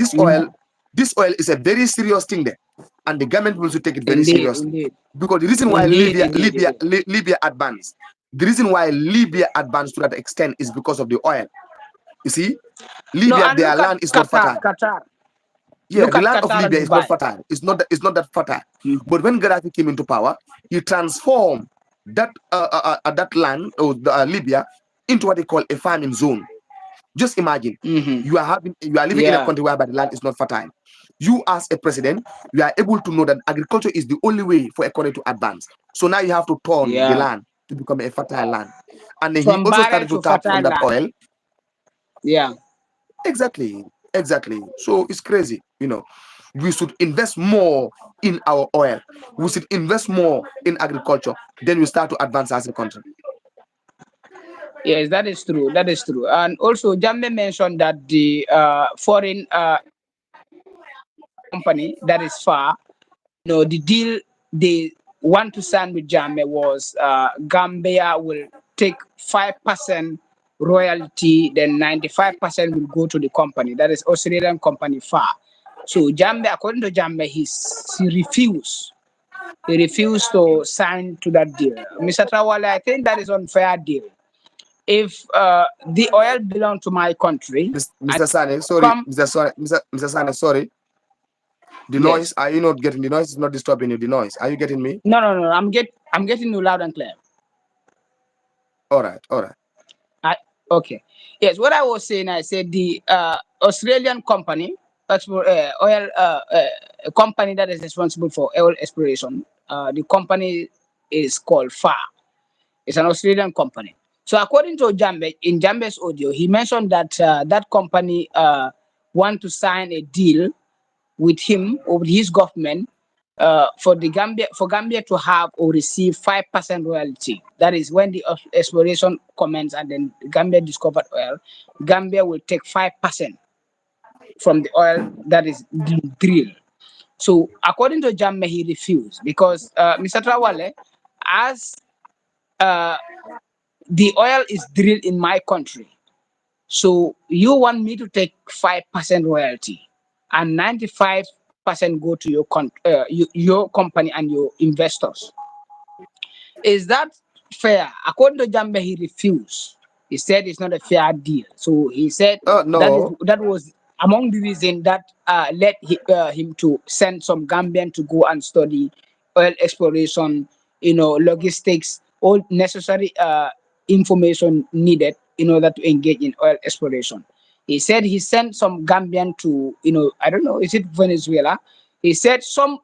this oil is a very serious thing there, and the government will also take it very Indeed, seriously. indeed, Because the reason why indeed, indeed, indeed. Libya advanced, the reason why Libya advanced to that extent is because of the oil. You see, No, Libya, and their look at land is not Qatar, fertile. Qatar. Yeah, Look the at land of Qatar and Libya is not Dubai. fertile. It's not that fertile. Mhm. But when Gaddafi came into power, he transformed that land, or Libya, into what they call a farming zone. Just imagine, Mhm. you are living in a Yeah, country where the land is not fertile. You, as a president, you are able to know that agriculture is the only way for economy to advance. So now you have to turn the yeah. land to become a fertile land. And then he From also barren started to to tap from fertile that land. oil. Yeah. Exactly, exactly. So it's crazy. We should invest more in our oil. We should invest more in agriculture. Then we start to advance as a country. Yes, that is true. That is true. And also, Jamme mentioned that the foreign company that is far, the deal they want to sign with Gambia was Gambia will take 5% royalty, then 95% will go to the company. That is Australian company FAR. So Gambia, according to Gambia, he refused. He refused to sign to that deal. Mr. Trawale, I think that is unfair deal. If the oil belong to my country, and Mr. Sane, sorry, come, Mr. Sane, sorry. The noise, yes, are you not getting the noise? Is not disturbing you. The noise, are you getting me? no, I'm getting you loud and clear. All right, all right. I, okay. Yes, what I was saying, I said the Australian company, oil company that is responsible for oil exploration, the company is called FAR. It's an Australian company. So according to Jambe, in Jambe's audio, he mentioned that that company want to sign a deal with him or with his government for Gambia to have or receive 5% royalty. That is when the exploration commences and then Gambia discovered oil, Gambia will take 5% from the oil that is drilled. So according to Jammeh, he refused because Mr. Trawale, as uh, the oil is drilled in my country, so you want me to take 5% royalty and 95% go to your company and your investors. Is that fair? According to Jambe, he refused. He said it's not a fair deal. So he said No, that was among the reason that led him to send some Gambian to go and study oil exploration, logistics, all necessary information needed in order to engage in oil exploration. He said he sent some Gambian to, I don't know, is it Venezuela? He said some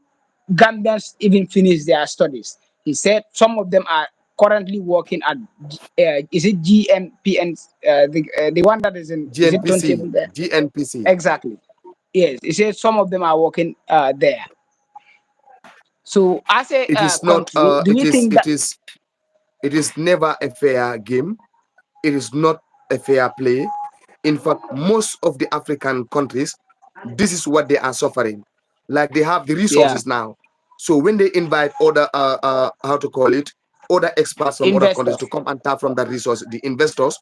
Gambians even finished their studies. He said some of them are currently working at, is it GMPN, the one that is it GNPC, turntable there? GNPC. Exactly. Yes, he said some of them are working there. So as a It is not. country, do It you is. think It that, is. It is never a fair game. It is not a fair play. In fact, most of the African countries, this is what they are suffering. Like they have the yeah, resources now. So when they invite other, how to call it, other experts from other countries to investors? come and tap from that resource, the investors.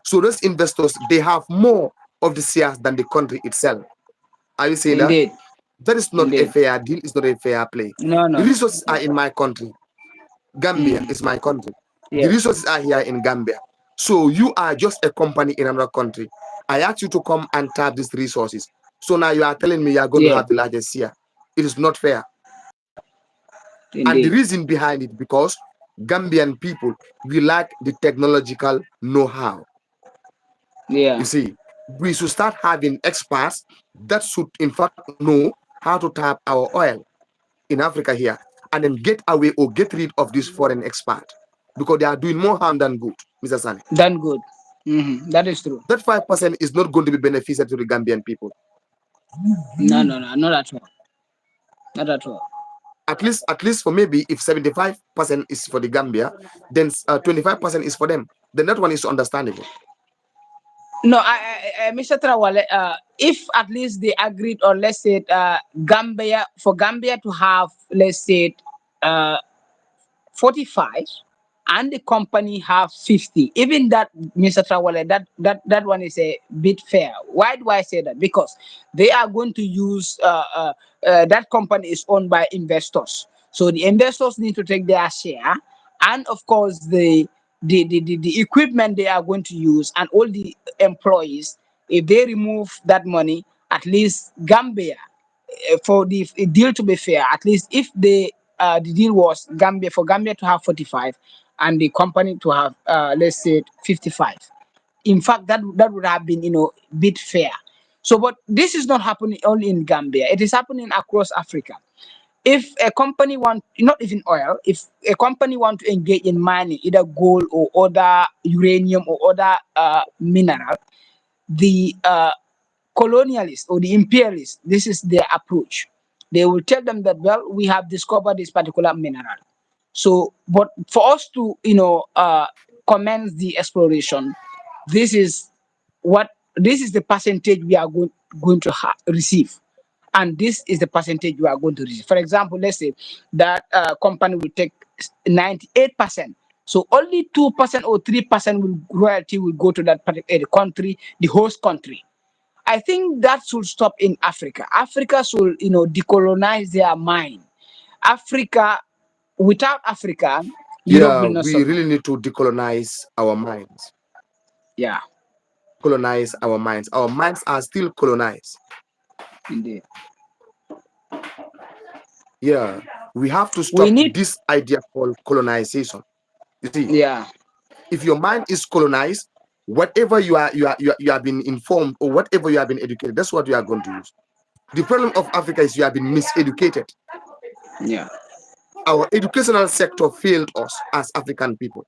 So those investors, they have more of the shares than the country itself. Are you saying that? Indeed, That is not a indeed. fair deal. It's not a fair play. No, The no, no. resources are in my country. Gambia Mm, is my country. The yes, resources are here in Gambia. So you are just a company in another country. I asked you to come and tap these resources. So now you are telling me you are going to yeah, have the largest share. It is not fair. And the indeed, reason behind it because Gambian people we lack the technological know-how. You yeah, see, we should start having experts that should in fact know how to tap our oil in Africa here and then get away or get rid of this foreign expert because they are doing more harm than good, Mr. Sani. done good. That is true. That 5% is not going to be beneficial to the Gambian people. No, no, no, not at all. Not at all. At least for maybe if 75% is for the Gambia, then 25% is for them. Then that one is understandable. No, Mr. Trawale, if at least they agreed, or let's say Gambia, for Gambia to have, let's say, uh, 45 and the company have 50, even that, Mr. Trawale, that one is a bit fair. Why do I say that? Because they are going to use that company is owned by investors, so the investors need to take their share, and of course the equipment they are going to use and all the employees. If they remove that money, at least Gambia, for the deal to be fair, at least if the deal was Gambia, for Gambia to have 45 and the company to have, let's say, 55. In fact, that would have been, bit fair. So, but this is not happening only in Gambia. It is happening across Africa. If a company want, not even oil, if a company want to engage in mining, either gold or other uranium or other mineral, the colonialists or the imperialists, this is their approach. They will tell them that, well, we have discovered this particular mineral. So, but for us to, commence the exploration, this is what this is the percentage we are going to receive. and this is the percentage you are going to receive. For example, let's say that company will take 98%. So only 2% or 3% will royalty will go to that particular country, the host country. I think that should stop in Africa. Africa should, decolonize their mind. Africa, without Africa, Europe Yeah, will not we survive. really need to decolonize our minds. Yeah, Colonize our minds. Our minds are still colonized. indeed. Yeah, we have to We stop need, this idea called colonization. You see, yeah, if your mind is colonized, whatever you have been informed or whatever you have been educated, that's what you are going to use. The problem of Africa is you have been miseducated. yeah. Our educational sector failed us as African people.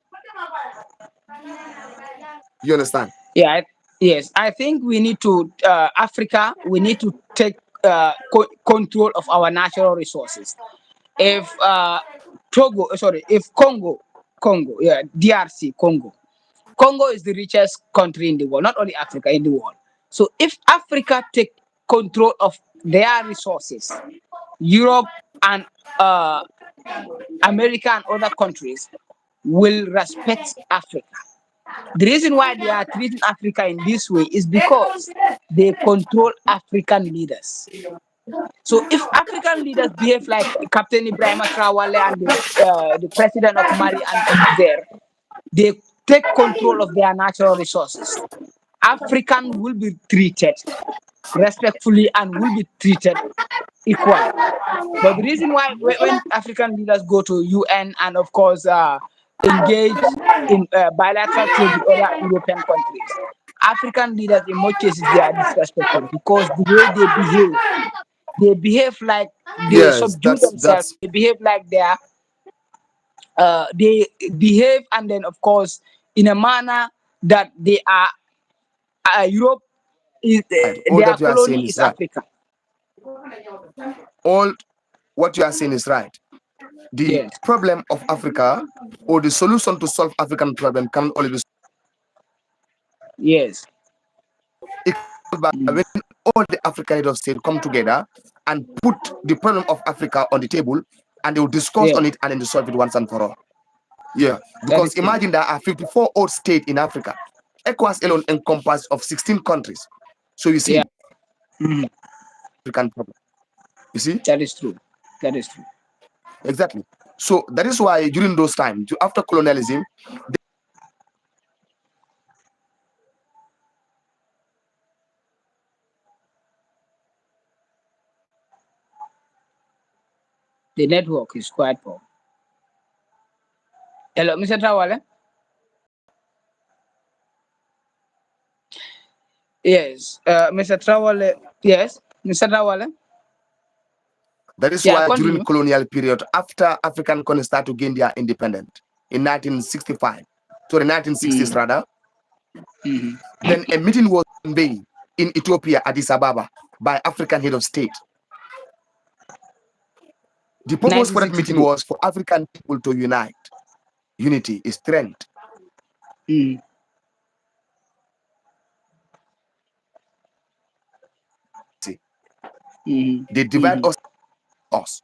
You understand? Yeah, yes, I think we need to Africa. We need to take control of our natural resources. If if Congo, yeah, DRC, Congo is the richest country in the world, not only Africa, in the world. So if Africa take control of their resources, Europe and uh, America and other countries will respect Africa. The reason why they are treating Africa in this way is because they control African leaders. So if African leaders behave like Captain Ibrahim Traore and the president of Mali and Niger, they take control of their natural resources. African will be treated respectfully and will be treated equally. But the reason why when African leaders go to UN and of course engage in bilateral trade with other European countries, African leaders in most cases they are disrespected because the way they behave like they Yes, subdue themselves. that's They behave like they behave and then of course in a manner that they are Europe is right. All their that you are colony saying is is right. Africa. All what you are saying is right. The Yes, problem of Africa or the solution to solve African problem can only be yes, solved by mm, when all the African head of state come together and put the problem of Africa on the table and they will discuss yes, on it and then they solve it once and for all. Yeah, that because is true. imagine there are 54 odd states in Africa. ECOWAS alone encompasses of 16 countries. So you Yeah, see, mhm, African problem. You see, that is true. That is true. exactly. So that is why during those times, after colonialism, The network is quite poor. Hello, Mr. Trawale? Yes, Mr. Trawale. Yes, Mr. Trawale? that is Yeah, why during continue. colonial period, after African colonies start to gain their independence in 1965, sorry, 1960s Mm, rather, mhm. then a meeting was convened in Ethiopia, Addis Ababa, by African head of state. The purpose for that meeting 1963. was for African people to unite. Unity is strength. Mm, See, mhm, they divide mhm. us.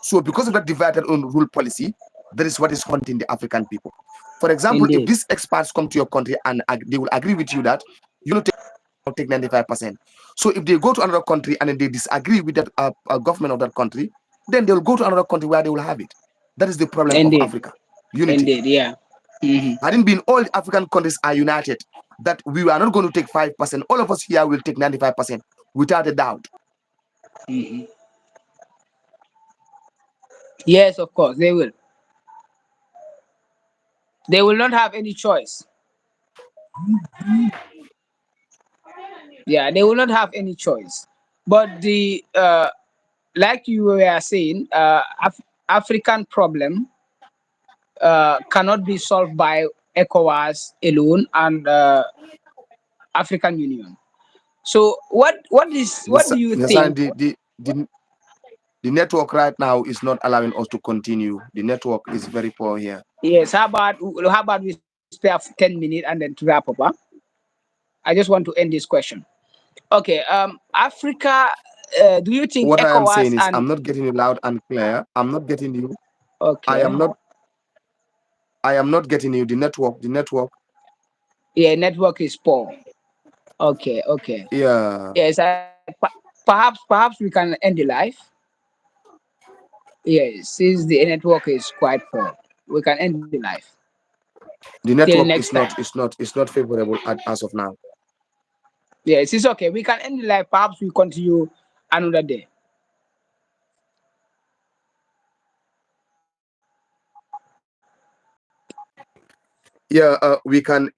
So because of that divided and rule policy, that is what is haunting the African people. For example, if Indeed. these experts come to your country and they will agree with you that you will take 95%. So if they go to another country and then they disagree with that government of that country, then they will go to another country where they will have it. That is the problem of Indeed. Africa. Unity. Indeed. Yeah. Hmm. Hadn't been all the African countries are united, that we are not going to take 5%. All of us here will take 95% without a doubt. Hmm. Yes, of course they will. They will not have any choice. Yeah, they will not have any choice. But the like you were saying, African problem cannot be solved by ECOWAS alone and African Union. So what do you Listen, think? the network right now is not allowing us to continue. The network is very poor here. Yes, how about we spare 10 minutes and then to wrap up? Huh? I just want to end this question. Okay, Africa. Do you think What I am saying ECOWAS is, and I'm not getting you loud and clear. I'm not getting you. I okay, am not. I am not getting you. The network. The network. yeah, network is poor. Okay, okay. Yeah. Yes, perhaps we can end the live. Yes, since the network is quite poor, we can end the live. The Till network next is time. not. Is not. Is not favorable as of now. Yes, it's okay. We can end the live. Perhaps we continue another day. Yeah. We can